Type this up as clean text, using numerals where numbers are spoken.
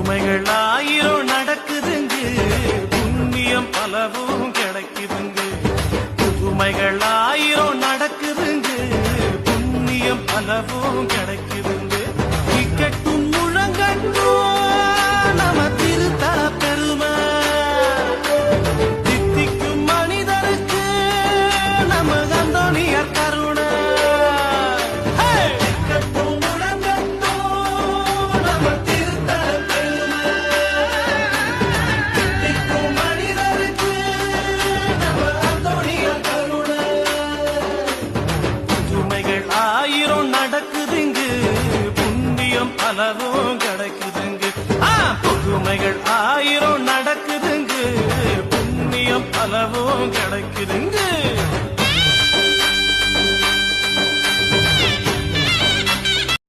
புதுமைகள் ஆயிரம் நடக்குதுங்க, புண்ணியம் பலவும் கிடைக்குதுங்க. புதுமைகள் ஆயிரம் நடக்குதுங்க, புண்ணியம் பலவும் கிடைக்குதுங்க. இக்கட்டும் முழங்கட்டும் நம திருத்தல பெருமை, தித்திக்கும் மனிதருக்கு நம்ம அந்தோணியர் கருணை. நடக்குதுங்க, புண்ணியம் பலவும் கிடைக்குதுங்க. புதுமைகள் ஆயிரம் நடக்குதுங்க, புண்ணியம் பலவும் கிடைக்குதுங்க.